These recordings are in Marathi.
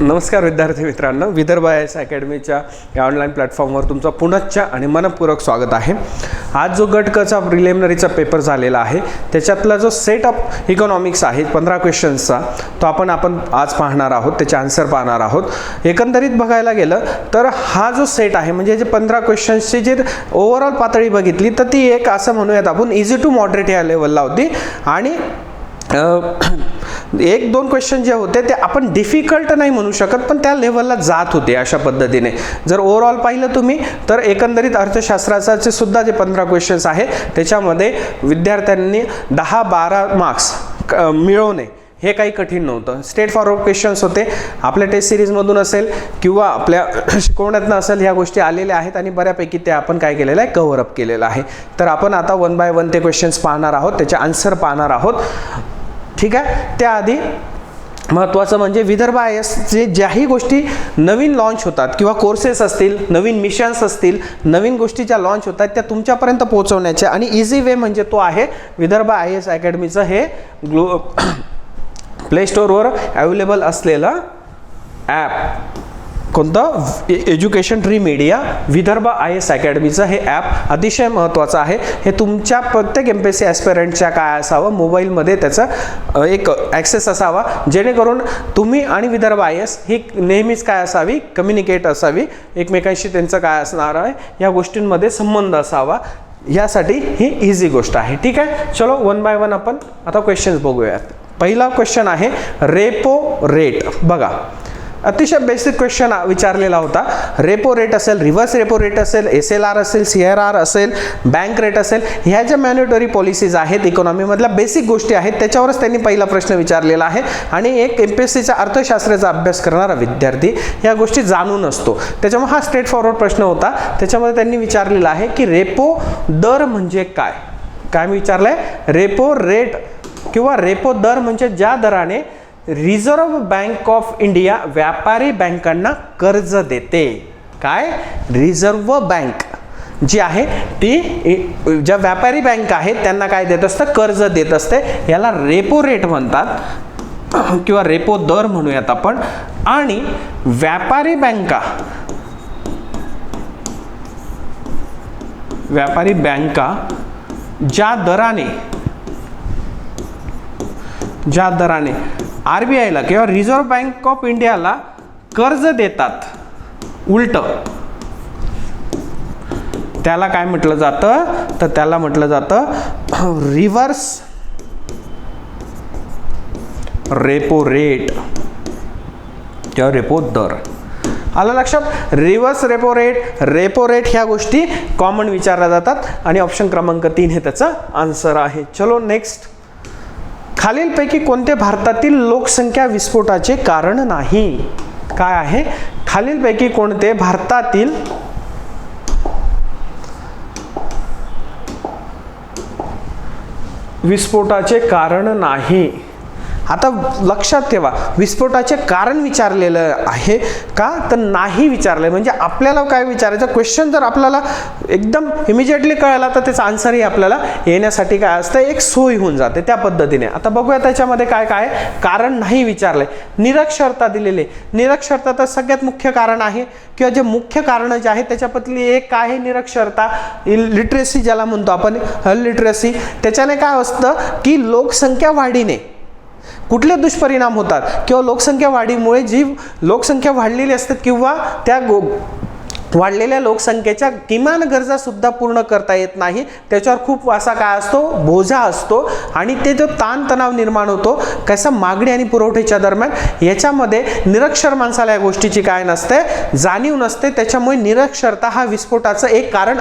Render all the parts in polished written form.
नमस्कार विद्यार्थी मित्रांनो, विदर्भ IAS अकॅडमीच्या या ऑनलाईन प्लॅटफॉर्मवर तुमचं पुनश्च आणि मनपूर्वक स्वागत आहे. आज जो गट क चा प्रिलिमिनरीचा पेपर झालेला आहे त्याच्यातला जो सेट ऑफ इकॉनॉमिक्स आहे 15 क्वेश्चन्सचा तो आपण आज पाहणार आहोत, त्याचे आन्सर पाहणार आहोत. एकंदरीत बघायला गेलं तर हा जो सेट आहे म्हणजे जे 15 क्वेश्चन्सची जे ओव्हरऑल पातळी बघितली तर ती एक असं म्हणूयात आपण इझी टू मॉडरेट या लेवलला होती आणि एक दोन क्वेश्चन जे होते ते आपण डिफिकल्ट नाही म्हणू शकत पण त्या लेवलला जात होते. अशा पद्धतीने जर ओव्हरऑल पाहिलं तुम्ही तर एकंदरीत अर्थशास्त्राचे सुद्धा जे 15 क्वेश्चन्स आहे त्याच्यामध्ये विद्यार्थ्यांनी 10-12 मार्क्स मिळवणे हे काही कठीण नव्हतं. स्ट्रेट फॉरवर्ड क्वेश्चन्स होते. आपल्या टेस्ट सिरीजमधून असेल किंवा आपल्या शिकवण्यातनं असेल ह्या गोष्टी आलेल्या आहेत आणि बऱ्यापैकी ते आपण काय केलेलं आहे, कव्हर अप केलेलं आहे. तर आपण आता 1 बाय 1 ते क्वेश्चन्स पाहणार आहोत, त्याचे आन्सर पाहणार आहोत. ठीक आहे. त्याआधी महत्त्वाचं म्हणजे विदर्भ IASचे ज्याही गोष्टी नवीन लॉन्च होतात किंवा कोर्सेस असतील, नवीन मिशन्स असतील, नवीन गोष्टी ज्या लॉन्च होतात त्या तुमच्यापर्यंत पोहोचवण्याचे आणि इझी वे म्हणजे तो आहे विदर्भ IAS अकॅडमीचं हे प्ले स्टोअरवर अवेलेबल असलेलं ॲप. कोणतं? Education tree media Vidarbha IAS अकॅडमीचं हे ॲप अतिशय महत्त्वाचं आहे. हे तुमच्या प्रत्येक MPSC ॲस्पिरंटच्या काय असावं, मोबाईलमध्ये त्याचा एक ॲक्सेस असावा जेणेकरून तुम्ही आणि विदर्भ IAS ही नेहमीच काय असावी, कम्युनिकेट असावी, एकमेकांशी त्यांचं काय असणार आहे या गोष्टींमध्ये संबंध असावा. यासाठी ही इझी गोष्ट आहे. ठीक आहे. चलो 1 बाय 1 आपण आता क्वेश्चन्स बघूयात. पहिला क्वेश्चन आहे रेपो रेट. बघा, अतिशय बेसिक क्वेश्चन विचारलेला होता. रेपो रेट असेल, रिव्हर्स रेपो रेट असेल, SLR असेल, CRR असेल, बँक रेट असेल, ह्या ज्या मॅन्डेटरी पॉलिसीज आहेत इकॉनॉमीमधल्या बेसिक गोष्टी आहेत त्याच्यावरच त्यांनी पहिला प्रश्न विचारलेला आहे. आणि एक MPSCचा अर्थशास्त्राचा अभ्यास करणारा विद्यार्थी या गोष्टी जाणून असतो, त्याच्यामुळे हा स्ट्रेट फॉरवर्ड प्रश्न होता. त्याच्यामध्ये त्यांनी विचारलेला आहे की रेपो दर म्हणजे काय. काय विचारलंय? रेपो रेट किंवा रेपो दर म्हणजे ज्या दराने रिझर्व्ह बँक ऑफ इंडिया व्यापारी बँकांना कर्ज देते. काय? रिझर्व्ह बँक जी आहे ती ज्या व्यापारी बँक आहेत त्यांना काय देत असतं, कर्ज देत असते. याला रेपो रेट म्हणतात किंवा रेपो दर म्हणूयात आपण. आणि व्यापारी बँका ज्या दराने RBIला किंवा रिझर्व्ह बँक ऑफ इंडियाला कर्ज देतात उलट, त्याला काय म्हटलं जातं, तर त्याला म्हटलं जातं रिव्हर्स रेपो रेट किंवा रेपो दर. आलं लक्षात? रिव्हर्स रेपो रेट ह्या गोष्टी कॉमन विचारल्या जातात आणि ऑप्शन क्रमांक 3 हे त्याचा आन्सर आहे. चलो नेक्स्ट. खालीलपैकी कोणते भारतातील लोकसंख्या विस्फोटाचे कारण नाही? काय आहे? खालीलपैकी कोणते भारतातील विस्फोटाचे कारण नाही? आता लक्षात ठेवा, विस्फोटाचे कारण विचारलेलं आहे का, तर नाही विचारलंय. म्हणजे आपल्याला काय विचारायचं, क्वेश्चन जर आपल्याला एकदम इमिजिएटली कळाला तर त्याचा आन्सरही आपल्याला येण्यासाठी काय असतं, एक सोय होऊन जाते त्या पद्धतीने. आता बघूया त्याच्यामध्ये काय काय कारण नाही विचारलंय. निरक्षरता दिलेली. निरक्षरता तर सगळ्यात मुख्य कारण आहे किंवा जे मुख्य कारण जे आहे त्याच्यापैकी एक काय आहे, निरक्षरता. लिटरेसी ज्याला म्हणतो आपण, लिटरेसी. त्याच्याने काय असतं की लोकसंख्या वाढीने कुठले दुष्परिणाम होतात किंवा लोकसंख्या वाढीमुळे जी लोकसंख्या वाढलेली असतात किंवा त्या वाढलेल्या लोकसंख्येच्या किमान गरजा सुद्धा पूर्ण करता येत नाही. त्याच्यावर खूप असा काय असतो, बोजा असतो आणि ते जो ताणतणाव निर्माण होतो कसा मागणी आणि पुरवठ्याच्या दरम्यान, याच्यामध्ये निरक्षर माणसाला या गोष्टीची काय नसते, जाणीव नसते. त्याच्यामुळे निरक्षरता हा विस्फोटाचं एक कारण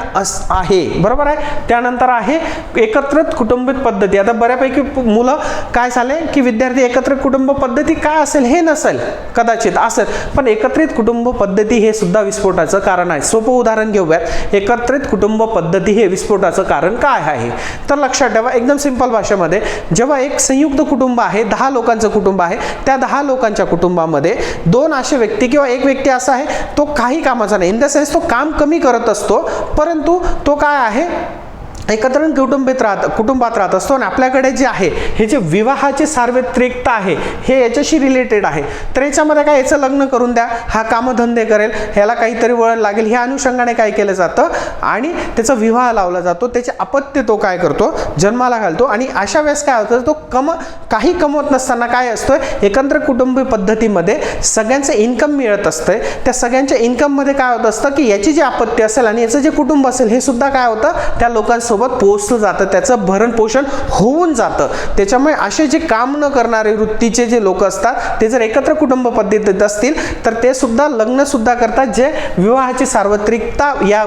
आहे. बरोबर आहे. त्यानंतर आहे एकत्रित कुटुंब पद्धती. आता बऱ्यापैकी मुलं काय झाले की विद्यार्थी एकत्रित कुटुंब पद्धती काय असेल हे नसेल, कदाचित असेल, पण एकत्रित कुटुंब पद्धती हे सुद्धा विस्फोटाचं कारण आहे. सोपं उदाहरण घेऊयात. एकत्रित कुटुंब पद्धती हे विस्फोटाचं कारण काय आहे, तर लक्षात ठेवा एकदम सिंपल भाषेमध्ये, जेव्हा एक संयुक्त कुटुंब आहे, 10 लोकांचं कुटुंब आहे, त्या 10 लोकांच्या कुटुंबामध्ये 2 असे व्यक्ती किंवा एक व्यक्ती असा आहे तो काही कामाचा नाही, इन द सेन्स तो काम कमी करत असतो, परंतु तो काय आहे एकत्र कुटुंबात राहत असतो आणि आपल्याकडे जे आहे हे जे विवाहाची सार्वत्रिकता आहे हे याच्याशी रिलेटेड आहे. तर याच्यामध्ये काय, याचं लग्न करून द्या, हा कामधंदे करेल, ह्याला काहीतरी वळण लागेल, ह्या अनुषंगाने काय केलं जातं आणि त्याचा विवाह लावला जातो. त्याचे अपत्य तो काय करतो, जन्माला घालतो. आणि अशा वेळेस काय होतं, तो काही कमवत नसताना काय असतं, एकत्र कुटुंब पद्धतीमध्ये सगळ्यांचं इन्कम मिळत असतंय. त्या सगळ्यांच्या इन्कममध्ये काय होत असतं की याची जे अपत्य असेल आणि याचं जे कुटुंब असेल हे सुद्धा काय होतं, त्या लोकांसोबत पोचलं जातं, त्याचं भरण पोषण होऊन जातं. त्याच्यामुळे असे जे काम न करणारे वृत्तीचे जे लोक असतात ते जर एकत्र कुटुंब पद्धतीत असतील तर ते सुद्धा लग्न सुद्धा करतात, जे विवाहाची सार्वत्रिकता या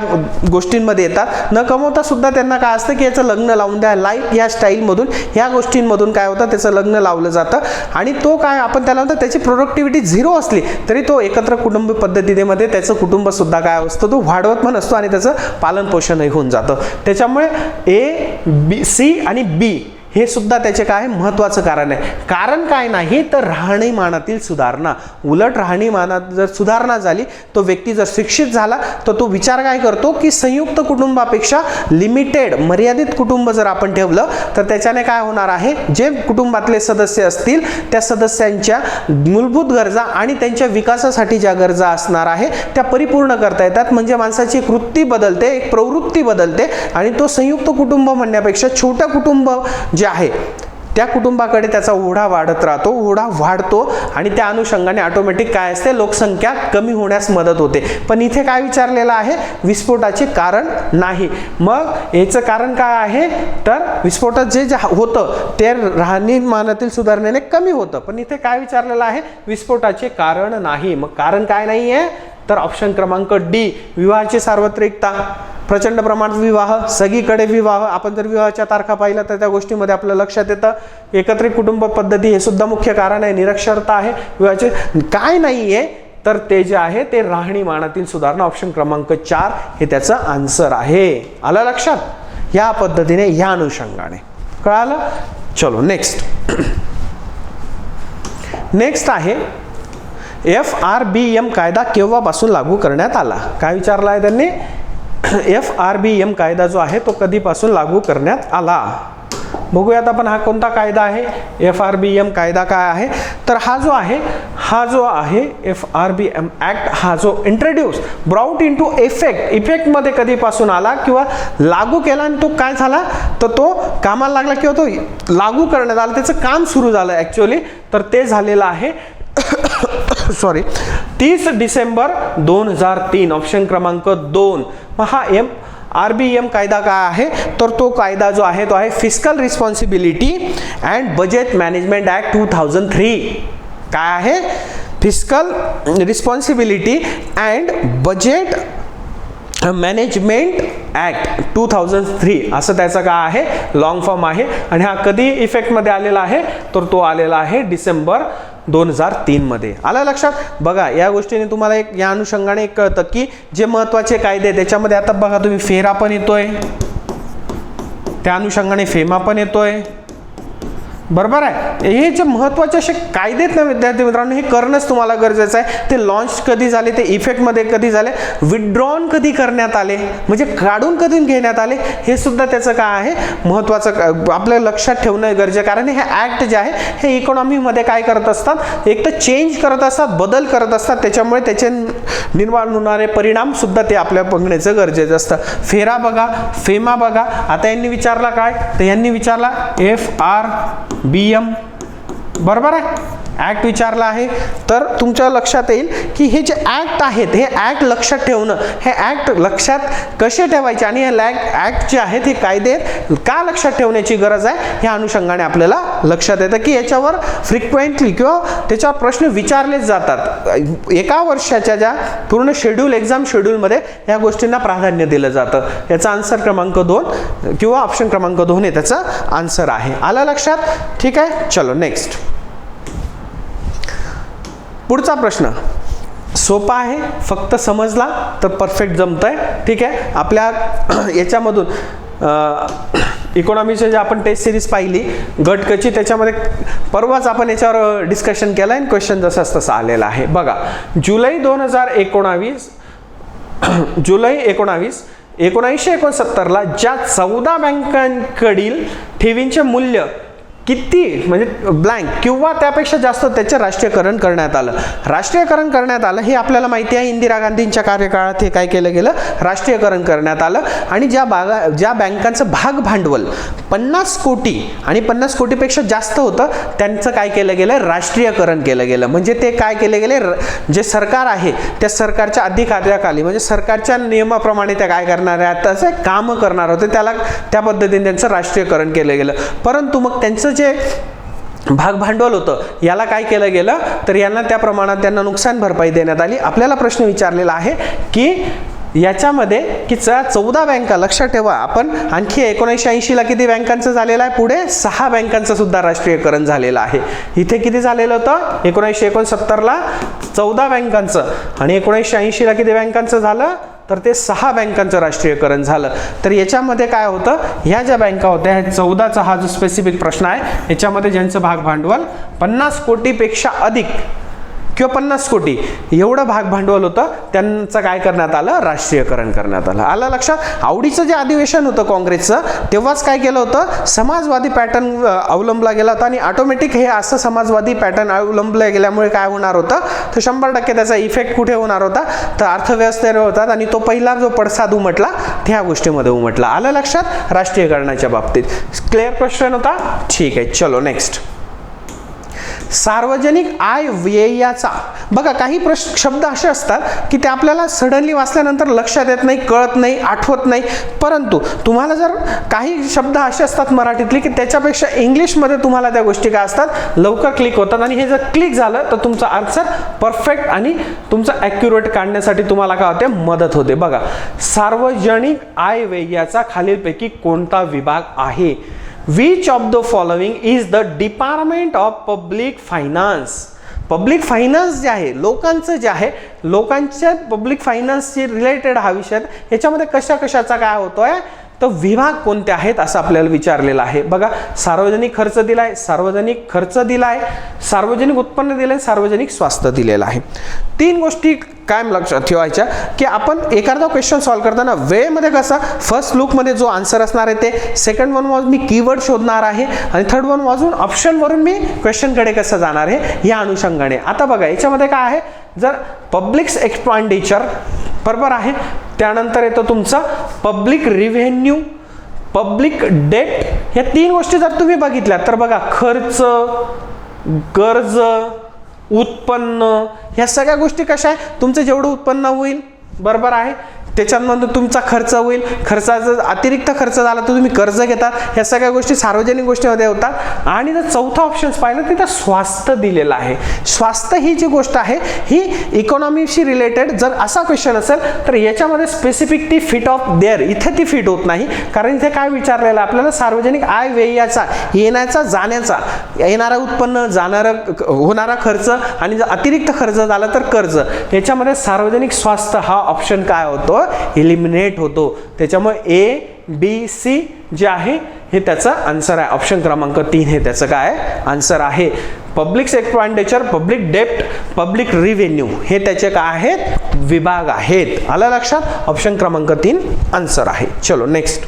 गोष्टींमध्ये येतात. न कमवता सुद्धा त्यांना काय असतं की याचं लग्न लावून द्या, लाईफ या स्टाईलमधून या गोष्टींमधून काय होतं, त्याचं लग्न लावलं जातं. आणि तो काय आपण त्याला म्हणतो, त्याची प्रोडक्टिव्हिटी 0 असली तरी तो एकत्र कुटुंब पद्धतीमध्ये त्याचं कुटुंब सुद्धा काय असतं, तो वाढवत पण असतो आणि त्याचं पालन पोषणही होऊन जातं. त्याच्यामुळे सी आणि बी हे सुद्धा त्याचे काय महत्त्वाचं कारण आहे. कारण काय नाही तर राहणीमानातील सुधारणा. उलट राहणीमानात जर सुधारणा झाली, तो व्यक्ती जर शिक्षित झाला तर तो विचार काय करतो की संयुक्त कुटुंबापेक्षा लिमिटेड मर्यादित कुटुंब जर आपण ठेवलं तर त्याच्याने काय होणार आहे, जे कुटुंबातले सदस्य असतील त्या सदस्यांच्या मूलभूत गरजा आणि त्यांच्या विकासासाठी ज्या गरजा असणार आहे त्या परिपूर्ण करता येतात. म्हणजे माणसाची एक वृत्ती बदलते, एक प्रवृत्ती बदलते आणि तो संयुक्त कुटुंब म्हणण्यापेक्षा छोटं कुटुंब जे आहे त्या कुटुंबाकडे त्याचा ओढा वाढत राहतो, ओढा वाढतो आणि त्या अनुषंगाने ऑटोमॅटिक काय असते, लोकसंख्या कमी होण्यास मदत होते. पण इथे काय विचारलेलं आहे, विस्फोटाचे कारण नाही. मग याचं कारण काय आहे तर विस्फोटात जे होतं ते राहणीमानातील सुधारणेने कमी होतं. पण इथे काय विचारलेलं आहे, विस्फोटाचे कारण नाही. मग कारण काय नाही आहे तर ऑप्शन क्रमांक डी, विवाहाची सार्वत्रिकता, प्रचंड प्रमाणात विवाह, सगळीकडे विवाह. आपण जर विवाहाच्या तारखा पाहिल्या तर त्या गोष्टीमध्ये आपल्या लक्षात येतं. एकत्रित कुटुंब पद्धती हे सुद्धा मुख्य कारण आहे. निरक्षरता आहे. विवाहाचे काय नाही आहे तर ते जे आहे ते राहणीमानातील सुधारणा, ऑप्शन क्रमांक 4 हे त्याचं आन्सर आहे. आलं लक्षात? या पद्धतीने या अनुषंगाने कळालं. चलो नेक्स्ट आहे FRBM कायदा केव्हापासून लागू करण्यात आला. काय विचारला आहे त्यांनी, FRBM कायदा जो आहे तो कधीपासून लागू करण्यात आला. बघूयात आपण हा कोणता कायदा आहे. FRBM कायदा काय आहे तर हा जो आहे FRBM ऍक्ट, हा जो इंट्रोड्यूस ब्राउट इनटू इफेक्ट मध्ये कधीपासून आला किंवा लागू केला आणि तो काय झाला तर तो कामाला लागला किंवा तो लागू करण्यात आला, त्याचं काम सुरू झालं ऍक्च्युअली. तर ते झालेलं आहे 30 डिसेंबर 2003, ऑप्शन क्रमांक 2. हा RBM कायदा काय आहे तर तो कायदा जो आहे तो आहे fiscal responsibility and budget management act 2003. काय आहे, fiscal responsibility and budget management act 2003 असं त्याचं काय आहे, लॉंग फॉर्म आहे. आणि हा कधी इफेक्टमध्ये आलेला आहे तर तो आलेला आहे डिसेंबर 2003 मध्ये. आलं लक्षात? बघा या गोष्टीने तुम्हाला एक या अनुषंगाने एक कळतं की जे महत्त्वाचे कायदे त्याच्यामध्ये आता बघा तुम्ही फेरा पण येतोय, त्या अनुषंगाने फेमा पण येतोय, बरोबर आहे. हे जे महत्त्वाचे असे कायदे आहेत ना विद्यार्थी मित्रांनो, हे करणंच तुम्हाला गरजेचं आहे. ते लॉन्च कधी झाले, ते इफेक्टमध्ये कधी झाले, विथड्रॉन कधी करण्यात आले म्हणजे काढून कधी घेण्यात आले, हे सुद्धा त्याचं काय आहे महत्त्वाचं आपल्या लक्षात ठेवणं गरजेचं. कारण हे ऍक्ट जे आहे हे इकॉनॉमीमध्ये काय करत असतात, एक तर चेंज करत असतात, बदल करत असतात. त्याच्यामुळे त्याचे निर्माण होणारे परिणाम सुद्धा ते आपल्या बघण्याचं गरजेचं असतं. फेरा बघा, फेमा बघा. आता यांनी विचारला काय तर यांनी विचारला FRBM, बरोबर आहे, ऍक्ट विचारला आहे. तर तुमच्या लक्षात येईल की हे जे ऍक्ट आहेत हे ऍक्ट लक्षात ठेवणं, हे ऍक्ट लक्षात कसे ठेवायचे आणि हे ऍक्ट जे आहेत हे कायदे का लक्षात ठेवण्याची गरज आहे, ह्या अनुषंगाने आपल्याला लक्षात येतं की याच्यावर फ्रिक्वेंटली किंवा त्याच्यावर प्रश्न विचारलेच जातात. एका वर्षाच्या ज्या पूर्ण एक्झाम शेड्यूलमध्ये या गोष्टींना प्राधान्य दिलं जातं. याचा आन्सर क्रमांक 2 किंवा ऑप्शन क्रमांक 2 हे त्याचा आन्सर आहे. आलं लक्षात? ठीक आहे. चलो नेक्स्ट, पुढचा प्रश्न सोपा आहे, फक्त समजला तर परफेक्ट जमतंय. ठीक आहे. आपल्या याच्यामधून इकॉनॉमीचे जे आपण टेस्ट सिरीज पाहिली गटकची, त्याच्यामध्ये परवाच आपण याच्यावर डिस्कशन केलं आणि क्वेश्चन जसं तसं आलेला आहे. बघा जुलै 19 1969ला ज्या 14 बँकांकडील ठेवींचे मूल्य किती म्हणजे ब्लँक किंवा त्यापेक्षा जास्त त्याचे राष्ट्रीयकरण करण्यात आलं. राष्ट्रीयकरण करण्यात आलं हे आपल्याला माहिती आहे. इंदिरा गांधींच्या कार्यकाळात हे काय केलं गेलं, राष्ट्रीयकरण करण्यात आलं. आणि ज्या बँकांचं भाग भांडवल 50 कोटी आणि 50 कोटीपेक्षा जास्त होतं त्यांचं काय केलं गेलं, राष्ट्रीयकरण केलं गेलं. म्हणजे ते काय केले गेले, जे सरकार आहे त्या सरकारच्या अधिकाराखाली म्हणजे सरकारच्या नियमाप्रमाणे त्या काय करणार आहेत, तसे कामं करणार होते, त्याला त्या पद्धतीने त्यांचं राष्ट्रीयकरण केलं गेलं. परंतु मग त्यांचं जे भाग भांडवल होतं याला काय केलं गेलं, तर यांना त्या प्रमाणात त्यांना नुकसान भरपाई देण्यात आली. आपल्याला प्रश्न विचारलेला आहे की याच्यामध्ये की 14 बँका, लक्षात ठेवा आपण आणखी 1980ला किती बँकांचं झालेलं आहे, पुढे 6 बँकांचं सुद्धा राष्ट्रीयकरण झालेलं आहे. इथे किती झालेलं होतं, 1969ला 14 बँकांचं आणि 1980ला किती बँकांचं झालं, तर ते 6 बँकांचं राष्ट्रीयकरण झालं. तर याच्यामध्ये काय होतं, ह्या ज्या बँका होत्या, ह्या 14चा हा जो स्पेसिफिक प्रश्न आहे, याच्यामध्ये ज्यांचं भाग भांडवल 50 कोटीपेक्षा अधिक किंवा 50 कोटी एवढं भाग भांडवल होतं त्यांचं काय करण्यात आलं, राष्ट्रीयकरण करण्यात आलं. आलं लक्षात. आवडीचं जे अधिवेशन होतं काँग्रेसचं तेव्हाच काय केलं होतं, समाजवादी पॅटर्न अवलंबला गेला होता आणि ऑटोमॅटिक हे असं समाजवादी पॅटर्न अवलंबलं गेल्यामुळे काय होणार होतं, तर 100% त्याचा इफेक्ट कुठे होणार होता, तर अर्थव्यवस्थेवर होतात आणि तो पहिला जो पडसाद उमटला त्या गोष्टीमध्ये उमटला. आलं लक्षात, राष्ट्रीयकरणाच्या बाबतीत. क्लिअर क्वेश्चन होता, ठीक आहे. चलो नेक्स्ट. सार्वजनिक आय व्ययाचा, बघा काही शब्द असे असतात की ते आपल्याला सडनली वाचल्यानंतर लक्षात येत नाही, कळत नाही, आठवत नाही. परंतु तुम्हाला जर काही शब्द असे असतात मराठीतले की त्याच्यापेक्षा इंग्लिशमध्ये तुम्हाला त्या गोष्टी काय असतात, लवकर क्लिक होतात आणि हे जर क्लिक झालं तर तुमचा आन्सर परफेक्ट आणि तुमचा ॲक्युरेट काढण्यासाठी तुम्हाला काय होते, मदत होते. बघा, सार्वजनिक आय व्ययाचा खालीलपैकी कोणता विभाग आहे. Which of the following is the Department of Public Finance? Public finance जे आहे, लोकांचं जे आहे, लोकांच्या पब्लिक फायनान्सशी रिलेटेड हा विषय, याच्यामध्ये कशाचा काय होतोय, तर विभाग कोणते आहेत असं आपल्याला विचारलेलं आहे. बघा, सार्वजनिक खर्च दिलाय, सार्वजनिक खर्च दिलाय, सार्वजनिक उत्पन्न दिलंय, सार्वजनिक स्वास्थ्य दिलेलं आहे. 3 गोष्टी कायम लक्षात ठेवायच्या की आपण एखादा क्वेश्चन सॉल्व्ह करताना वेळेमध्ये कसा, फर्स्ट लुकमध्ये जो आन्सर असणार आहे ते, सेकंड वन वाजून मी कीवर्ड शोधणार आहे आणि थर्ड वन वाजून ऑप्शनवरून मी क्वेश्चनकडे कसं जाणार आहे या अनुषंगाने. आता बघा याच्यामध्ये काय आहे, जर पब्लिक एक्सपेंडिचर बरोबर आहे, त्यानंतर येतो तुमचा पब्लिक रिव्हेन्यू, पब्लिक डेट, या 3 गोष्टी जर तुम्ही बघितल्या तर बघा, खर्च, कर्ज, उत्पन्न, ह्या सगळ्या गोष्टी कशा आहे, तुमचं जेवढं उत्पन्न होईल बरोबर आहे त्याच्यानंतर तुमचा खर्च होईल, खर्चाचा अतिरिक्त खर्च झाला तर तुम्ही कर्ज घेतात, ह्या सगळ्या गोष्टी सार्वजनिक गोष्टीमध्ये होतात. आणि जर चौथा ऑप्शन पाहिलं तिथं स्वास्थ्य दिलेलं आहे. स्वास्थ्य ही जी गोष्ट आहे ही इकॉनॉमीशी रिलेटेड जर असा क्वेश्चन असेल तर याच्यामध्ये स्पेसिफिक ती फिट ऑफ देअर, इथे ती फिट होत नाही. कारण इथे काय विचारलेलं आपल्याला, सार्वजनिक आय व्ययाचा, येण्याचा जाण्याचा, येणारा उत्पन्न, जाणारा होणारा खर्च आणि जर अतिरिक्त खर्च झाला तर कर्ज, याच्यामध्ये सार्वजनिक स्वास्थ्य हा ऑप्शन काय होतो, एलिमिनेट होतो. त्याच्यामुळे ए बी सी जे आहे हे त्याचा आन्सर आहे. ऑप्शन क्रमांक 3 हे त्याचं काय आन्सर आहे. पब्लिक एक्सपेंडिचर, पब्लिक डेप्ट, पब्लिक रिव्हेन्यू हे त्याचे काय आहेत, विभाग आहेत. आलं लक्षात, ऑप्शन क्रमांक 3 आन्सर आहे. चलो नेक्स्ट.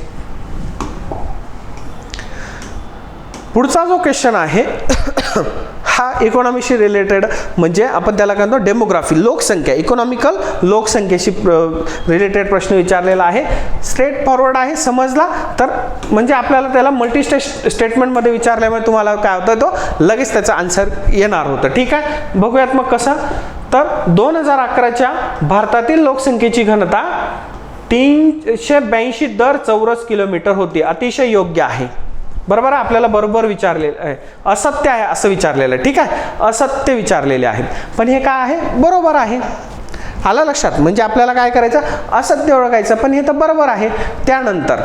पुढचा जो क्वेश्चन आहे हा इकॉनॉमीशी रिलेटेड, म्हणजे आपण त्याला काय म्हणतो डेमोग्राफी, लोकसंख्या, इकॉनॉमिकल लोकसंख्येशी रिलेटेड प्रश्न विचारलेला आहे. स्ट्रेट फॉरवर्ड आहे, समजला तर म्हणजे आपल्याला त्याला मल्टी स्टेटमेंटमध्ये विचारल्यामुळे तुम्हाला काय होतं, तो लगेच त्याचा आन्सर येणार होतं. ठीक आहे, बघूयात मग कसं. तर 2011च्या भारतातील लोकसंख्येची घनता 382 दर चौरस किलोमीटर होती. अतिशय योग्य आहे बरोबर आहे. आपल्याला बरोबर विचारलेलं आहे, असत्य आहे असं विचारलेलं आहे. ठीक आहे, असत्य विचारलेले आहेत, पण हे काय आहे, बरोबर आहे. आलं लक्षात, म्हणजे आपल्याला काय करायचं, असत्य ओळखायचं, पण हे तर बरोबर आहे. त्यानंतर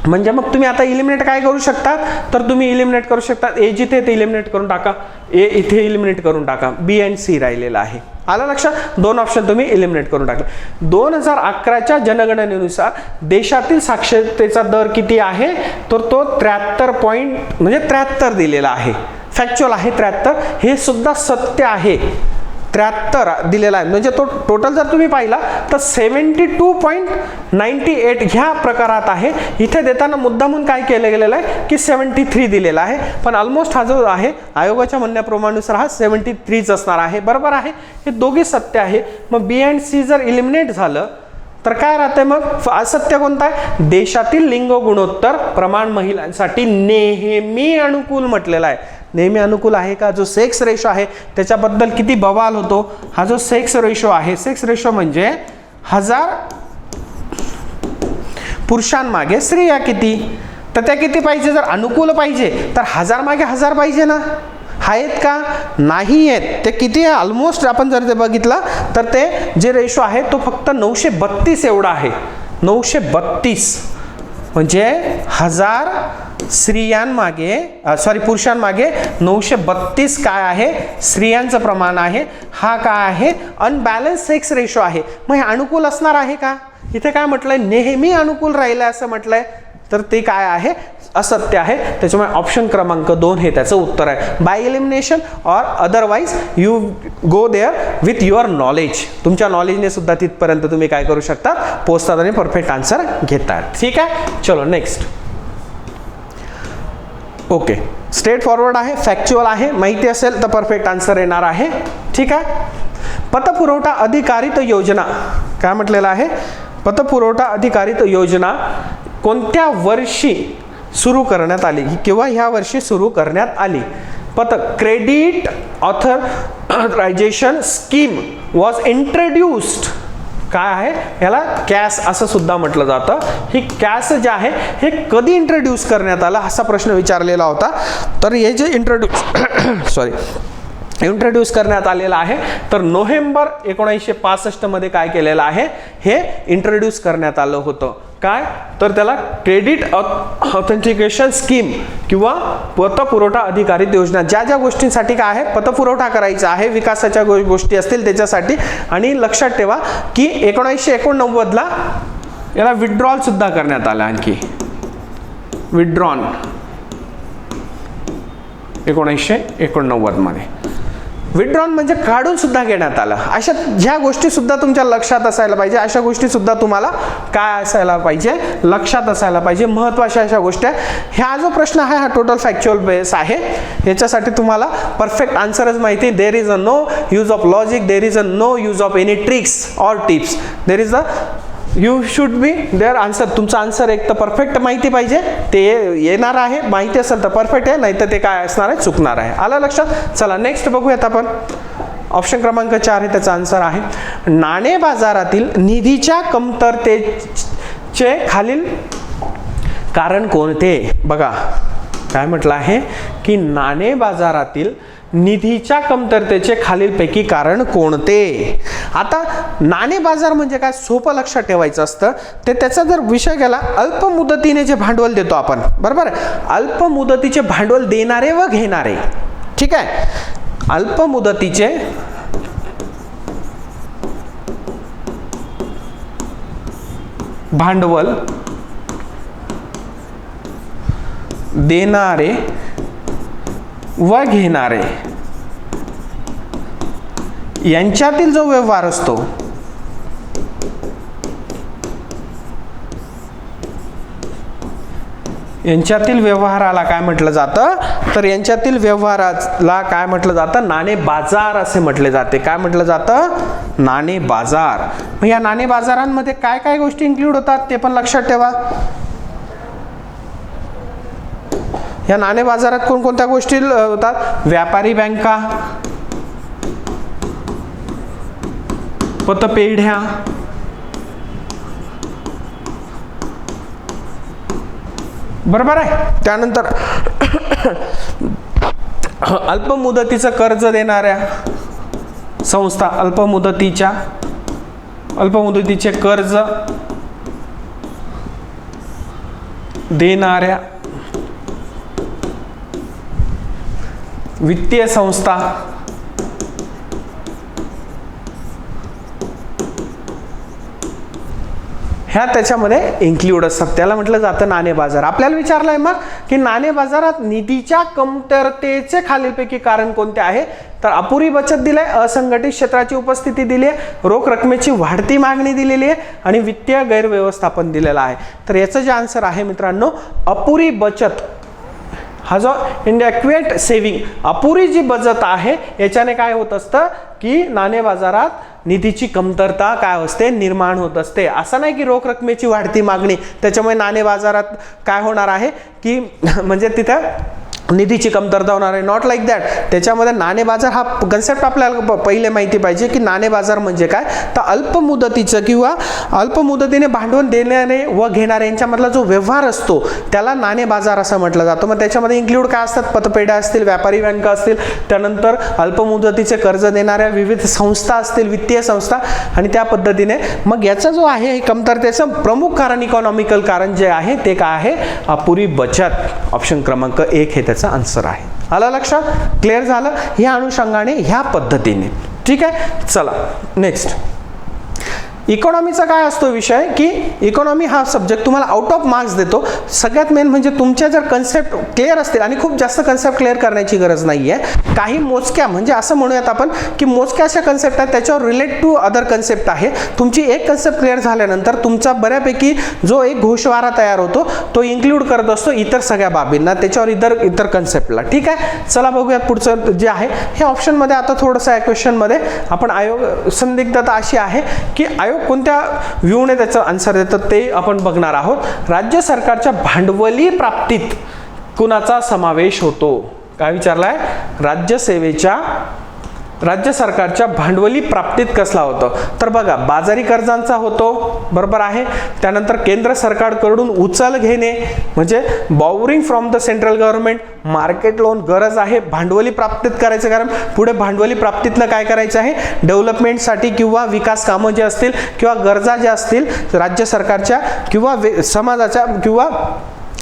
म्हणजे मग तुम्ही आता इलिमिनेट काय करू शकता, तर तुम्ही इलिमिनेट करू शकता, ए जिथे ते इलिमिनेट करून टाका, ए इथे इलिमिनेट करून टाका, बी अँड सी राहिलेला आहे. आलं लक्षात, 2 ऑप्शन तुम्ही इलिमिनेट करून टाकले. 2011च्या जनगणनेनुसार देशातील साक्षरतेचा दर किती आहे, तर तो 73 दिलेला आहे. फॅक्च्युअल आहे 73, हे सुद्धा सत्य आहे. 73 दिलेला आहे. म्हणजे तो टोटल जर तुम्ही पाहिला तर 72.98 ह्या प्रकारात आहे. इथे देताना मुद्दामून काय केलं गेलेलं आहे की 73 दिलेला आहे, पण ऑलमोस्ट हा जो आहे आयोगाच्या म्हणण्याप्रमाणेनुसार हा 73च असणार आहे. बरोबर आहे, हे दोघे सत्य आहे. मग बी अँड सी जर इलिमिनेट झालं तर काय राहते, मग असत्य कोणता आहे, देशातील लिंग गुणोत्तर प्रमाण महिलांसाठी नेहमी अनुकूल म्हटलेला आहे. नेहमी अनुकूल आहे का? जो सेक्स रेशो आहे त्याच्याबद्दल किती बवाल होतो. हा जो सेक्स रेशो आहे, सेक्स रेशो म्हणजे 1000 पुरुषांमागे स्त्रिया किती, तर त्या किती पाहिजे, जर अनुकूल पाहिजे तर 1000 मागे 1000 पाहिजे ना. आहेत का? नाही आहेत. ते किती आहे, ऑलमोस्ट आपण जर ते बघितलं तर ते जे रेशो आहे तो फक्त 932 एवढा आहे. 932 म्हणजे 1000 पुरुषांमागे 932 काय आहे, स्त्रियांचं प्रमाण आहे. हा काय आहे, अनबॅलन्स सेक्स रेशो आहे. मग हे अनुकूल असणार आहे का? इथे काय म्हटलंय, नेहमी अनुकूल राहिलं असं म्हटलंय, तर ते काय आहे, असत्य आहे. त्याच्यामुळे ऑप्शन क्रमांक 2 हे त्याचं उत्तर आहे. बाय एलिमिनेशन और otherwise you go there with your knowledge. तुमच्या नॉलेजने सुद्धा तिथपर्यंत तुम्ही काय करू शकता, पोहोचतात आणि परफेक्ट आन्सर घेतात. ठीक आहे, चलो नेक्स्ट. ओके, स्ट्रेट फॉरवर्ड आहे, फॅक्च्युअल आहे, माहिती असेल तर परफेक्ट आन्सर येणार आहे. ठीक आहे. पतपुरवठा अधिकारित योजना काय म्हटलेलं आहे, पतपुरवठा अधिकारित योजना कोणत्या वर्षी सुरू करण्यात आली किंवा ह्या वर्षी सुरू करण्यात आली. Credit authorisation scheme was introduced. काय आहे, याला कॅस असं सुद्धा म्हटलं जातं. ही कॅस जे आहे हे कधी इंट्रोड्यूस करण्यात आलं असा प्रश्न विचारलेला होता. तर हे जे इंट्रोड्यूस करण्यात आलेला आहे तर नोव्हेंबर 1965 मध्ये काय केलेलं आहे, हे इंट्रोड्यूस करण्यात आलं होतं. काय तर त्याला क्रेडिट ऑथेंटिकेशन स्कीम किंवा पतपुरवठा अधिकारित योजना. ज्या ज्या गोष्टींसाठी काय आहे, पतपुरवठा करायचा आहे, विकासाच्या गोष्टी असतील त्याच्यासाठी. आणि लक्षात ठेवा की 1989ला याला विड्रॉल सुद्धा करण्यात आला. आणखी विड्रॉन 1989 मध्ये विड्रॉन म्हणजे काढून सुद्धा घेण्यात आलं. अशा ह्या गोष्टी सुद्धा तुमच्या लक्षात असायला पाहिजे. अशा गोष्टी सुद्धा तुम्हाला काय असायला पाहिजे, लक्षात असायला पाहिजे. महत्त्वाच्या अशा गोष्टी. हा जो प्रश्न आहे हा टोटल फॅक्च्युअल बेस आहे. याच्यासाठी तुम्हाला परफेक्ट आन्सरच माहिती. There is a no use of logic, there is a no use of any tricks और tips. There is a you should be there answer. तुमचा आन्सर एक तर परफेक्ट माहिती पाहिजे, ते येणार आहे. माहिती असेल तर परफेक्ट आहे, नाही तर ते काय असणार आहे, चुकणार आहे. आलं लक्षात. चला नेक्स्ट बघूयात आपण. ऑप्शन क्रमांक 4 हे त्याचा आन्सर आहे. नाणे बाजारातील निधीच्या कमतरतेचे खालील कारण कोणते. बघा काय म्हटलं आहे की नाणे बाजारातील निधीच्या कमतरतेचे खालीलपैकी कारण कोणते. आता नाणे बाजार म्हणजे काय, सोपं लक्षात ठेवायचं असतं. ते त्याचा जर विषय गेला, अल्प मुदतीने जे भांडवल देतो आपण, बरोबर आहे, अल्प मुदतीचे भांडवल देणारे व घेणारे. ठीक आहे, अल्प मुदतीचे भांडवल देणारे व घेणारे यांच्यातील जो व्यवहार असतो, यांच्यातील व्यवहाराला काय म्हटलं जातं, तर यांच्यातील व्यवहाराला काय म्हटलं जातं, नाणे बाजार असे म्हटले जाते. काय म्हटलं जातं, नाणे बाजार. मग या नाणे बाजारांमध्ये काय काय गोष्टी इन्क्लूड होतात ते पण लक्षात ठेवा. या नाणे बाजारात कोणकोणत्या गोष्टी होतात, व्यापारी बँका, पतपेढ्या, बरोबर आहे. त्यानंतर अल्प मुदतीचं कर्ज देणाऱ्या संस्था, अल्प मुदतीचे कर्ज देणाऱ्या वित्तीय संस्था, ह्या त्याच्यामध्ये इन्क्ल्यूड असतात. त्याला म्हटलं जातं नाणे बाजार. आपल्याला विचारलंय मग की नाणे बाजारात निधीच्या कमतरतेचे खालीलपैकी कारण कोणते आहे? तर अपुरी बचत दिले, असंघटित क्षेत्राची उपस्थिती दिली आहे, रोख रकमेची वाढती मागणी दिलेली आहे आणि वित्तीय गैरव्यवस्थापन दिलेलं आहे. तर याचं जे आन्सर आहे मित्रांनो, अपुरी बचत हा जो इनॲक्युरेट सेव्हिंग, अपुरी जी बचत आहे याच्याने काय होत असतं की नाणे बाजारात निधीची कमतरता काय असते, निर्माण होत असते. असं नाही की रोख रकमेची वाढती मागणी त्याच्यामुळे नाणे बाजारात काय होणार आहे की म्हणजे तिथं निधीची कमतरता होणार आहे. Not like that. त्याच्यामध्ये नाणे बाजार हा कन्सेप्ट आपल्याला पहिले माहिती पाहिजे की नाणे बाजार म्हणजे काय. तर अल्प मुदतीचं किंवा अल्प मुदतीने भांडवल देणारे व घेणारे यांच्यामधला जो व्यवहार असतो त्याला नाणे बाजार असं म्हटलं जातं. मग त्याच्यामध्ये इन्क्लूड काय असतात, पतपेढ्या असतील, व्यापारी बँका असतील, त्यानंतर अल्प मुदतीचे कर्ज देणाऱ्या विविध संस्था असतील, वित्तीय संस्था, आणि त्या पद्धतीने मग याचा जो आहे कमतरतेचं प्रमुख कारण, इकॉनॉमिकल कारण जे आहे ते काय आहे, अपुरी बचत. ऑप्शन क्रमांक 1 हे आन्सर आहे. आलं लक्षात? क्लिअर झालं? ह्या अनुषंगाने ह्या पद्धतीने. ठीक आहे, चला नेक्स्ट. इकॉनॉमीचा काय असतो विषय की इकॉनॉमी हा सब्जेक्ट तुम्हाला आउट ऑफ मार्क्स देतो. सगळ्यात मेन म्हणजे तुमच्या जर कन्सेप्ट क्लिअर असतील, आणि खूप जास्त कन्सेप्ट क्लिअर करण्याची गरज नाही आहे, काही मोजक्या म्हणजे असं म्हणूयात आपण की मोजक्या अशा कन्सेप्ट आहेत त्याच्यावर रिलेट टू अदर कन्सेप्ट आहे. तुमची एक कन्सेप्ट क्लिअर झाल्यानंतर तुमचा बऱ्यापैकी जो एक घोषवारा तयार होतो तो इन्क्लूड करत असतो इतर सगळ्या बाबींना, त्याच्यावर इतर कन्सेप्टला. ठीक आहे, चला बघूयात पुढचं जे आहे हे ऑप्शनमध्ये. आता थोडंसं या क्वेश्चनमध्ये आपण आयोग संदिग्धता अशी आहे की आयोग कोणत्या व्ह्यूने त्याचं आन्सर देतं ते आपण बघणार आहोत. राज्य सरकारच्या भांडवली प्राप्तीत कुणाचा समावेश होतो? काय विचारलाय? राज्य सरकारच्या भांडवली प्राप्तीत कसला होतं? तर बघा, बाजारी कर्जांचा होतो, बरोबर आहे. त्यानंतर केंद्र सरकारकडून उचल घेणे म्हणजे borrowing from the central government, market loan गरज आहे भांडवली प्राप्तीत करायचं, कारण पुढे भांडवली प्राप्तीतनं काय करायचं आहे, डेव्हलपमेंटसाठी किंवा विकास कामं जे असतील किंवा गरजा ज्या असतील राज्य सरकारच्या किंवा समाजाच्या किंवा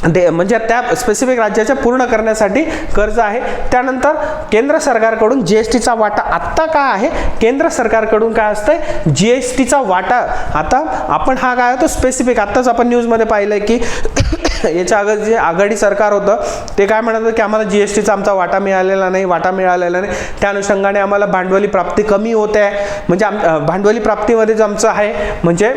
म्हणजे त्या स्पेसिफिक राज्याच्या पूर्ण करण्यासाठी कर्ज आहे. त्यानंतर केंद्र सरकारकडून जीएसटीचा वाटा आत्ता काय आहे, केंद्र सरकारकडून काय असतंय, जीएसटीचा वाटा. आता आपण हा काय होतो स्पेसिफिक, आत्ताच आपण न्यूजमध्ये पाहिलंय की याच्या अगोदर जे आघाडी सरकार होतं ते काय म्हणत होतं की आम्हाला जीएसटीचा आमचा वाटा मिळालेला नाही. त्या अनुषंगाने आम्हाला भांडवली प्राप्ती कमी होते आहे. म्हणजे भांडवली प्राप्तीमध्ये जो आमचं आहे म्हणजे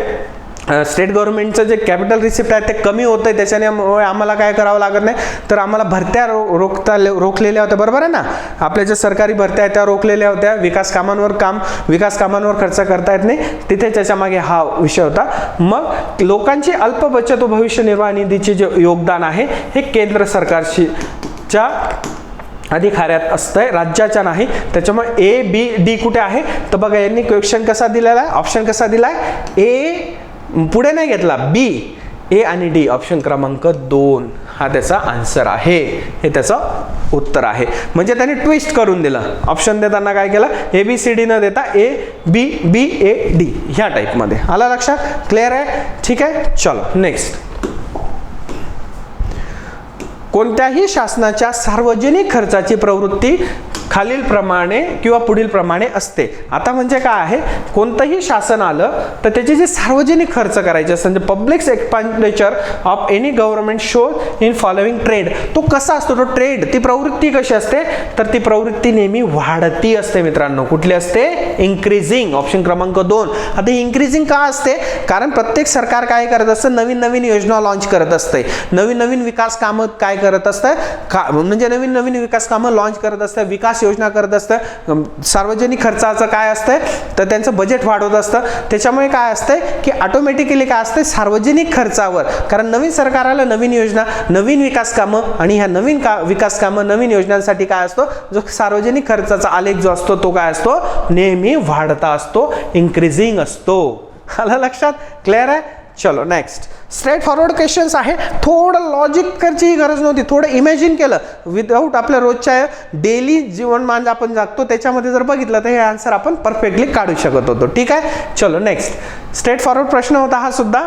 स्टेट गव्हर्नमेंटचं जे कॅपिटल रिसिप्ट आहे ते कमी होतं आहे. त्याच्यामुळे आम्हाला काय करावं लागत नाही, तर आम्हाला भरत्या रोखलेल्या होत्या, बरोबर आहे ना. आपल्या ज्या सरकारी भरत्या आहेत त्या रोखलेल्या होत्या. विकास कामांवर खर्च करता येत नाही, तिथे त्याच्या मागे हा विषय होता. मग लोकांची अल्प बचत व भविष्य निर्वाह निधीचे जे योगदान आहे हे केंद्र सरकारच्या अधिकाऱ्यात असतंय, राज्याच्या नाही. त्याच्यामुळे ए बी डी कुठे आहे तर बघा, यांनी क्वेश्चन कसा दिलेला आहे, ऑप्शन कसा दिलाय, ए पुढे नाही घेतला, बी, ए आणि डी, ऑप्शन क्रमांक 2 हा त्याचा आन्सर आहे, हे त्याचं उत्तर आहे. म्हणजे त्यांनी ट्विस्ट करून दिलं. ऑप्शन देताना काय केलं, ए बी सी डी न देता A B B A D ह्या टाईपमध्ये. आला लक्षात? क्लिअर आहे? ठीक आहे, चलो नेक्स्ट. कोणत्याही शासनाच्या सार्वजनिक खर्चाची प्रवृत्ती खालीलप्रमाणे किंवा पुढील प्रमाणे असते. आता म्हणजे काय आहे, कोणतंही शासन आलं तर त्याचे जे सार्वजनिक खर्च करायचे असतात म्हणजे public expenditure of any government show in following trend, तो कसा असतो, तो ट्रेंड, ती प्रवृत्ती कशी असते, तर ती प्रवृत्ती नेहमी वाढती असते मित्रांनो. कुठली असते? इन्क्रीजिंग. ऑप्शन क्रमांक 2. आता इन्क्रीजिंग का असते, कारण प्रत्येक सरकार काय करत असतं, नवीन नवीन योजना लॉन्च करत असते, नवीन नवीन विकास कामं काय करत असतं, म्हणजे नवीन नवीन विकास कामं लॉन्च करत असतं, विकास योजना करत असतं. सार्वजनिक खर्चाचं काय असतंय तर त्यांचं बजेट वाढवत असतं. त्याच्यामुळे काय असतंय की ऑटोमॅटिकली काय असतंय, सार्वजनिक खर्चावर, कारण नवीन सरकारला नवीन योजना, नवीन विकास कामं, आणि ह्या नवीन विकास कामं, नवीन योजनांसाठी काय असतो, जो सार्वजनिक खर्चाचा आलेख जो असतो तो काय असतो, नेहमी वाढता असतो, इन्क्रीजिंग असतो. आलं लक्षात? क्लिअर आहे? चलो नेक्स्ट. स्ट्रेट फॉरवर्ड क्वेश्चन्स आहे, थोडं लॉजिक करायची गरज नव्हती, थोडं इमॅजिन केलं विदाऊट आपल्या रोजच्या डेली जीवनमान आपण जगतो त्याच्यामध्ये जर बघितलं तर हे आन्सर आपण परफेक्टली काढू शकत होतो. ठीक आहे, चलो नेक्स्ट. स्ट्रेट फॉरवर्ड प्रश्न होता हा सुद्धा.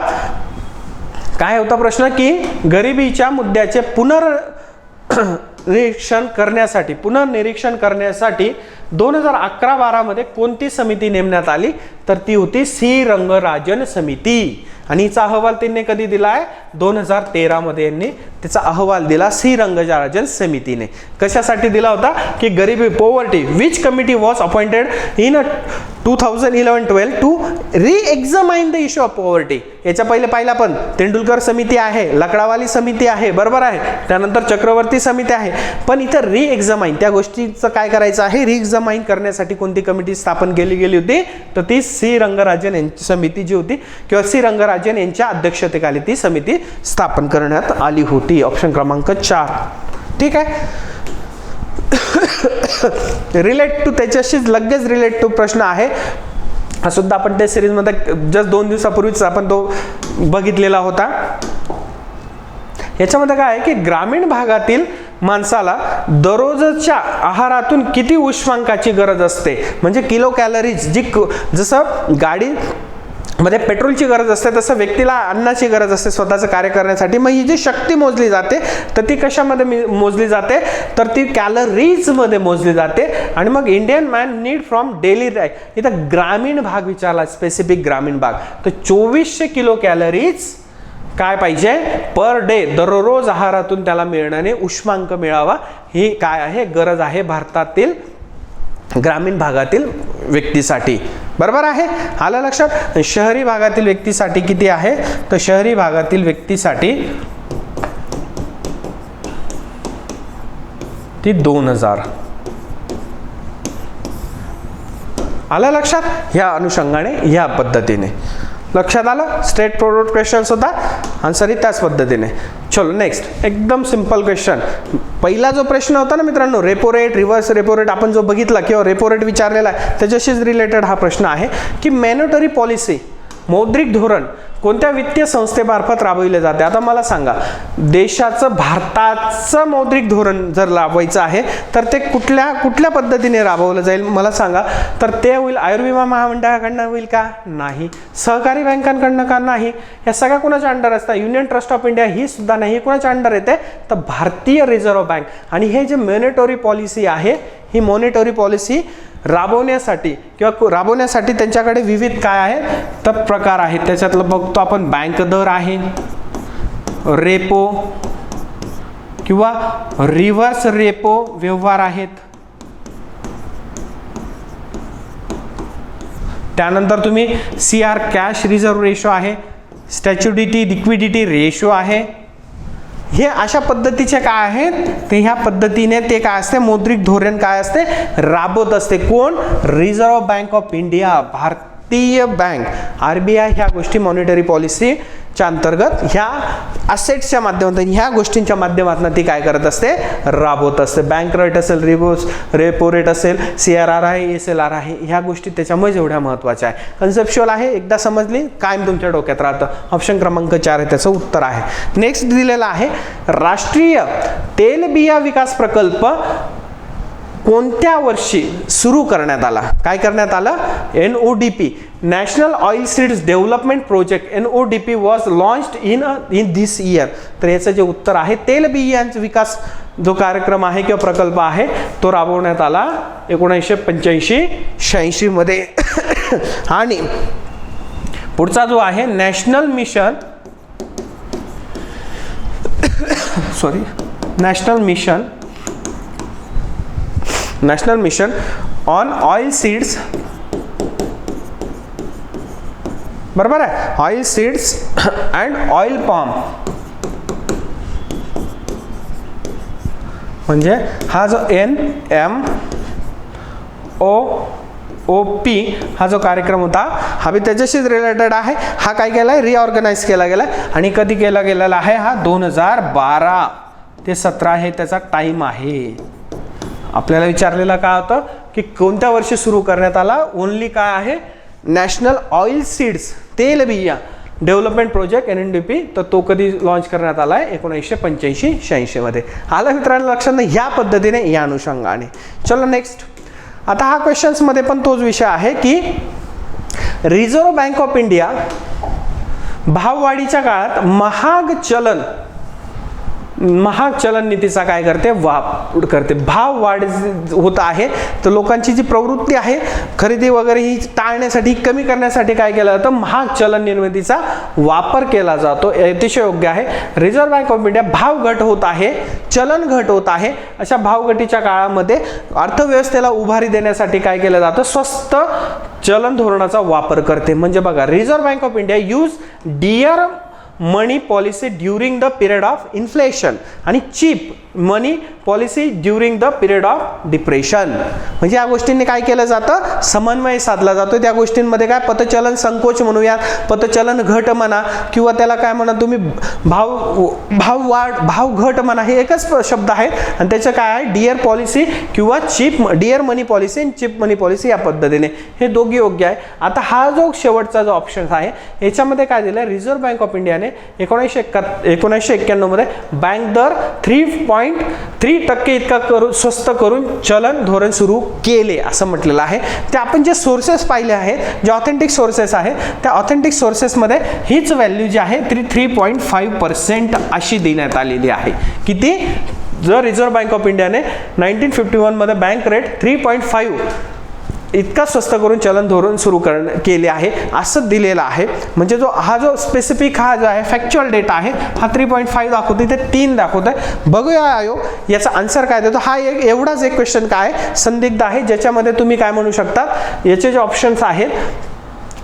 काय होता प्रश्न की गरिबीच्या मुद्द्याचे पुनर्निरीक्षण करण्यासाठी 2011-12 मध्ये कोणती समिती नेमण्यात आली, तर ती होती सी रंगराजन समिती. आणि हिचा अहवाल त्यांनी कधी दिलाय 2013 मध्ये यांनी त्याचा अहवाल दिला सी रंगराजन समितीने. कशासाठी दिला होता की गरिबी poverty which committee was appointed in 2011-12 to re-examine the issue of poverty. याच्या पहिले पाहिला पण तेंडुलकर समिती आहे, लकडावाली समिती आहे, बरोबर आहे, त्यानंतर चक्रवर्ती समिती आहे, पण इथं री-एक्झामाइन त्या गोष्टीचं काय करायचं आहे, री-एक्झामाइन करण्यासाठी कोणती कमिटी स्थापन केली गेली होती तर ती सी रंगराजन यांची समिती जी होती किंवा सी रंगराजन यांच्या अध्यक्षतेखाली ती समिती स्थापन करण्यात आली होती. ऑप्शन क्रमांक 4. ठीक आहे. रिलेट टू त्याच्याशी लगेच रिलेट टू प्रश्न आहे हा सुद्धा आपण त्या सिरीजमध्ये जस्ट 2 दिवसापूर्वीच आपण तो बघितलेला होता. याच्यामध्ये काय आहे की ग्रामीण भागातील माणसाला दररोजच्या आहारातून किती उष्मांकाची गरज असते, म्हणजे किलो कॅलरीज जी जसं गाडी मध्ये पेट्रोलची गरज असते तसं व्यक्तीला अन्नाची गरज असते स्वतःचं कार्य करण्यासाठी. मग ही जी शक्ती मोजली जाते तर ती कशामध्ये मोजली जाते तर ती कॅलरीज मध्ये मोजली जाते. आणि मग Indian man need from daily life, इथं ग्रामीण भाग विचारला, स्पेसिफिक ग्रामीण भाग, तर 2400 किलो कॅलरीज काय पाहिजे पर डे, दररोज आहारातून त्याला मिळणारे उष्मांक मिळावा ही काय आहे गरज आहे भारतातील ग्रामीण भागातील व्यक्तीसाठी. बरोबर आहे, आलं लक्षात. शहरी भागातील व्यक्तीसाठी किती आहे तर शहरी भागातील व्यक्तीसाठी ती 2000. आलं लक्षात. ह्या अनुषंगाने ह्या पद्धतीने लक्षात आलं. स्ट्रेट फॉरवर्ड क्वेश्चन होता, आन्सर ही त्याच पद्धतीने. चलो नेक्स्ट, एकदम सिंपल क्वेश्चन. पहिला जो प्रश्न होता ना मित्रांनो, repo rate, reverse repo rate आपण जो बघितला किंवा रेपो रेट विचारलेला आहे त्याच्याशीच रिलेटेड हा प्रश्न आहे की मॅनेटरी पॉलिसी मौद्रिक धोरण कोणत्या वित्तीय संस्थेमार्फत राबविले जाते. आता मला सांगा, देशाचं भारताचं मौद्रिक धोरण जर राबवायचं आहे तर ते कुठल्या पद्धतीने राबवलं जाईल मला सांगा. तर ते होईल आयुर्विमा महामंडळाकडनं होईल का नाही, सहकारी बँकांकडनं का नाही, या सगळ्या कोणाच्या अंडर असतात, युनियन ट्रस्ट ऑफ इंडिया ही सुद्धा नाही, कोणाच्या अंडर येते तर भारतीय रिझर्व्ह बँक. आणि हे जे मॉनेटरी पॉलिसी आहे ही मॉनेटरी पॉलिसी राबवण्यासाठी किंवा राबवण्यासाठी त्यांच्याकडे विविध काय आहेत तर प्रकार आहेत. त्याच्यातलं बघतो आपण बँक दर आहे, रेपो किंवा रिव्हर्स रेपो व्यवहार आहेत, त्यानंतर तुम्ही CR कॅश रिझर्व्ह रेशो आहे, स्टॅच्युडिटी लिक्विडिटी रेशो आहे. हे अशा पद्धतीचे काय आहेत ते ह्या पद्धतीने ते काय असते मौद्रिक धोरण काय असते राबवत असते. कोण? रिझर्व्ह बँक ऑफ इंडिया, भारतीय बँक, RBI ह्या गोष्टी मॉनिटरी पॉलिसीच्या अंतर्गत ह्या असेट्सच्या माध्यमातून ह्या गोष्टींच्या माध्यमातून ती काय करत असते राबवत असते. बँक रेट असेल, रिव्हर्स रेपो रेट असेल, CRR आहे, SLR आहे, ह्या गोष्टी त्याच्यामुळे एवढ्या महत्त्वाच्या आहे. कन्सेप्च्युअल आहे, एकदा समजली कायम तुमच्या डोक्यात राहतं. ऑप्शन क्रमांक 4 आहे त्याचं उत्तर आहे. नेक्स्ट दिलेला आहे राष्ट्रीय तेलबिया विकास प्रकल्प कोणत्या वर्षी सुरू करण्यात आला. काय करण्यात आलं? NODP, national oil seeds development project, NODP was launched in this year. तर याचं जे उत्तर आहे तेलबियांचा विकास जो कार्यक्रम आहे किंवा प्रकल्प आहे तो राबवण्यात आला 1985-86 मध्ये. आणि पुढचा जो आहे national mission on oil seeds, बरोबर आहे, oil seeds and oil palm. म्हणजे हा जो NMOP हा जो कार्यक्रम होता हा बी त्याच्याशीच रिलेटेड आहे. हा काय केलाय रिऑर्गनाइज केला गेला आणि कधी केला गेलेला आहे हा 2012 ते 17 हे त्याचा टाइम आहे. आपल्याला विचारलेला काय होतं की कोणत्या वर्षी सुरू करण्यात आला. ओनली काय आहे नॅशनल ऑइल सीड्स तेलबिया डेव्हलपमेंट प्रोजेक्ट NODP, तर तो कधी लॉन्च करण्यात आला आहे 1985-86 मध्ये. आलं मित्रांनो लक्षात नाही ह्या पद्धतीने या अनुषंगाने. चलो नेक्स्ट. आता हा क्वेश्चन्स मध्ये पण तोच विषय आहे की रिझर्व्ह बँक ऑफ इंडिया भाववाढीच्या काळात महाग चलन महाग चलन नीतीचा काय करते, वापर करते. भाव वाढ होत आहे तर लोकांची जी प्रवृत्ती आहे खरेदी वगैरे ही टाळण्यासाठी, कमी करण्यासाठी काय केलं जातं, महाग चलन निर्मितीचा वापर केला जातो. अतिशय योग्य आहे. रिझर्व्ह बँक ऑफ इंडिया भाव घट होत आहे, चलन घट होत आहे, अशा भावघटीच्या काळामध्ये अर्थव्यवस्थेला उभारी देण्यासाठी काय केलं जातं, स्वस्त चलन धोरणाचा वापर करते. म्हणजे बघा, reserve bank of India use dear money policy during the period of inflation आणि cheap money policy during the period of depression. म्हणजे या गोष्टींनी काय केलं जातं, समन्वय साधला जातो. त्या गोष्टींमध्ये काय, पतचलन संकोच म्हणूया, पतचलन घट म्हणा, किंवा त्याला काय म्हणा तुम्ही, भाव वाढ, भाव घट म्हणा, हे एकच शब्द आहेत. आणि त्याचं काय आहे, डिअर पॉलिसी किंवा डिअर मनी पॉलिसी आणि चिप मनी पॉलिसी या पद्धतीने, हे दोघी योग्य आहे. आता हा जो शेवटचा जो ऑप्शन आहे याच्यामध्ये काय दिलं, रिझर्व्ह बँक ऑफ इंडियाने 1991 मध्ये बँक दर 3.3% इतका स्वस्त करून चलन धोरण सुरू केले असं म्हटलेलं आहे. ते आपण जे सोर्सेस पाहिले आहेत, जे ऑथेंटिक सोर्सेस आहेत, त्या ऑथेंटिक सोर्सेसमध्ये हीच व्हॅल्यू जी आहे 3.5% अशी देण्यात आलेली आहे. किती, जर रिझर्व्ह बँक ऑफ इंडियाने 1951 मध्ये बँक रेट 3.5 इतका स्वस्त करून चलन धोरण सुरू केले आहे असं दिलेलं आहे. म्हणजे हा जो स्पेसिफिक हा जो आहे फॅक्च्युअल डेटा आहे, हा 3.5 दाखवतो, इथे 3 दाखवत आहे. बघूया आयोग याचा आन्सर काय देतो. हा एवढाच एक क्वेश्चन काय संदिग्ध आहे, ज्याच्यामध्ये तुम्ही काय म्हणू शकतात, याचे जे ऑप्शन्स आहेत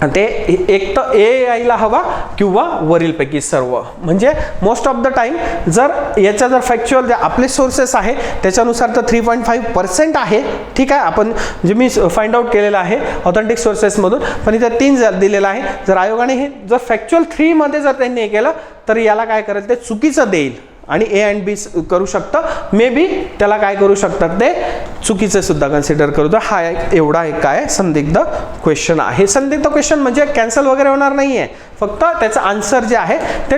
ते एक तर ए यायला हवा किंवा वरीलपैकी सर्व. म्हणजे मोस्ट ऑफ द टाइम जर याचा जर फॅक्च्युअल जे आपले सोर्सेस आहे त्याच्यानुसार तर 3.5% आहे. ठीक आहे, आपण जे मी फाइंड आउट केलेलं आहे ऑथेंटिक सोर्सेसमधून, पण इथे 3 दिलेलं आहे. जर आयोगाने हे जर फॅक्च्युअल 3 मध्ये जर त्यांनी हे केलं तर याला काय करेल, ते चुकीचं देईल आणि ए अँड बी करू शकतं. मे बी त्याला काय करू शकतात, ते चुकीचं सुद्धा कन्सिडर करू. तर हा एवढा एक काय संदिग्ध क्वेश्चन आहे. संदिग्ध क्वेश्चन म्हणजे कॅन्सल वगैरे होणार नाही आहे, फक्त त्याचं आन्सर जे आहे ते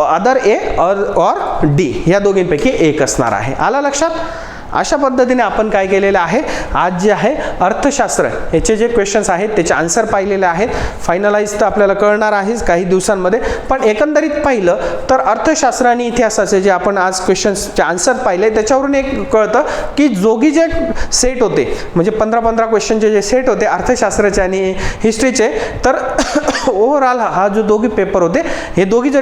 अदर ए और डी या दोघींपैकी एक असणार आहे. आलं लक्षात. अशा पद्धतीने आपण काय केलेलं आहे, आज जे आहे अर्थशास्त्र याचे जे क्वेश्चन्स आहेत त्याचे आन्सर पाहिलेले आहेत. फायनलाइज तर आपल्याला कळणार आहेच काही दिवसांमध्ये, पण एकंदरीत पाहिलं तर अर्थशास्त्र आणि इतिहासाचे जे आपण आज क्वेश्चन्सचे आन्सर पाहिले त्याच्यावरून एक कळतं की जोगी जे सेट होते, म्हणजे 15 क्वेश्चनचे जे सेट होते अर्थशास्त्राचे आणि हिस्ट्रीचे, तर ओव्हरऑल हा जो दोघी पेपर होते, हे दोघी जे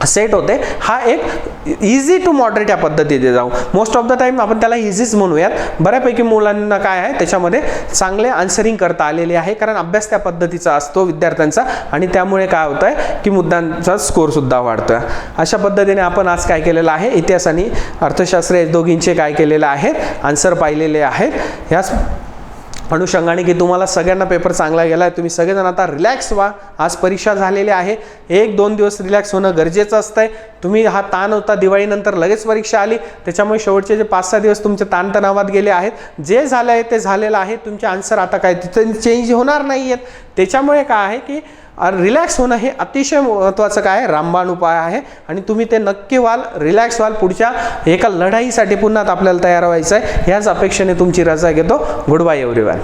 सेट होते, हा एक इझी टू मॉडरेट या पद्धतीने जाऊ. मोस्ट ऑफ द टाइम आपण त्याला इझीच म्हणूयात. बऱ्यापैकी मुलांना काय आहे त्याच्यामध्ये चांगले आन्सरिंग करता आलेले आहे, कारण अभ्यास त्या पद्धतीचा असतो विद्यार्थ्यांचा, आणि त्यामुळे काय होत आहे की मुद्द्यांचा स्कोर सुद्धा वाढतोय. अशा पद्धतीने आपण आज काय केलेलं आहे, इतिहास आणि अर्थशास्त्र या दोघींचे काय केलेलं आहे आन्सर पाहिलेले आहेत. याच अनुषंगाने की तुम्हाला सगळ्यांना पेपर चांगला गेला आहे, तुम्ही सगळेजण आता रिलॅक्स व्हा. आज परीक्षा झालेली आहे, 1-2 दिवस रिलॅक्स होणं गरजेचं असतंय. तुम्ही हा ताण होता, दिवाळीनंतर लगेच परीक्षा आली, त्याच्यामुळे शेवटचे जे 5-6 दिवस तुमचे ताणतणावात गेले आहेत. जे झालं आहे ते झालेलं आहे. तुमचे आन्सर आता काय तिथे चेंज होणार नाही आहेत. त्याच्यामुळे काय आहे की रिलॅक्स होणं हे अतिशय महत्त्वाचं काय रामबाण उपाय आहे, आणि तुम्ही ते नक्की व्हाल, रिलॅक्स व्हाल. पुढच्या एका लढाईसाठी पुन्हा आपल्याला तयार व्हायचं आहे. ह्याच अपेक्षेने तुमची रजा घेतो. Good bye everyone.